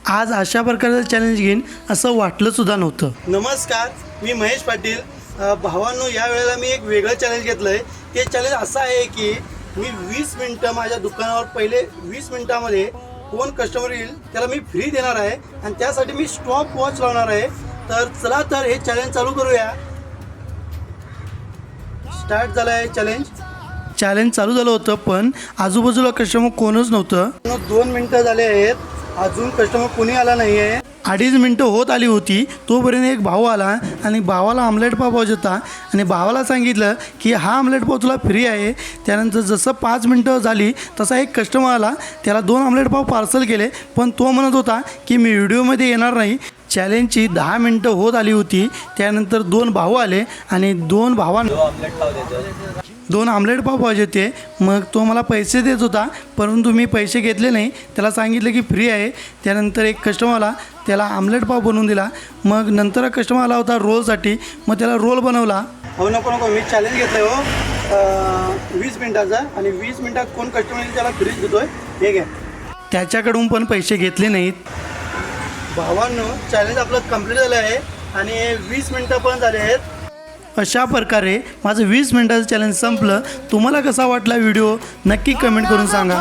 आज अशा प्रकारचं चॅलेंज घेईन असं वाटलं सुद्धा नव्हतं। नमस्कार, मी महेश पाटील। भावांनो, या वेळेला मी एक वेगळं चॅलेंज घेतलं आहे। ते चॅलेंज असं आहे की मी 20 मिनटं माझ्या दुकानावर पहिले 20 मिनटामध्ये कोण कस्टमर येईल त्याला मी फ्री देणार आहे आणि त्यासाठी मी स्टॉप वॉच लावणार आहे। तर चला तर हे चॅलेंज चालू करूया। स्टार्ट झालं आहे चॅलेंज चालू झालं होतं, पण आजूबाजूला कस्टमर कोणच नव्हतं। 2 मिनटं झाले आहेत, अजून कस्टमर कोणी आला नाही आहे। 2.5 मिनटं होत आली होती, तोपर्यंत एक भाऊ आला आणि भावाला आमलेट पाव पाहिजे होता आणि भावाला सांगितलं की हा आमलेट पाव तुला फ्री आहे। त्यानंतर जसं 5 मिनटं झाली तसा एक कस्टमर आला, त्याला 2 आमलेट पाव पार्सल केले, पण तो म्हणत होता की मी व्हिडिओमध्ये येणार नाही। चॅलेंजची 10 मिनटं होत आली होती, त्यानंतर 2 भाऊ आले आणि 2 भावांना 2 आमलेट पाव पाहिजे होते। मग तो मला पैसे देत होता, परंतु मी पैसे घेतले नाही, त्याला सांगितलं की फ्री आहे। त्यानंतर एक कस्टमर आला, त्याला आमलेट पाव बनवून दिला। मग नंतर कस्टमर आला होता रोलसाठी, मग त्याला रोल बनवला। हो नको, मी चॅलेंज घेतलं हो 20 मिनटाचा आणि 20 मिनटात कोण कस्टमर येईल त्याला फ्रीज देतोय, हे घ्या। त्याच्याकडून पण पैसे घेतले नाहीत। भावांनो, चॅलेंज आपलं कंप्लीट झालं आहे आणि 20 मिनटं पण झाले आहेत। अशा प्रकारे माझं 20 मिनटाचं चॅलेंज संपलं। तुम्हाला कसा वाटला व्हिडिओ नक्की कमेंट करून सांगा।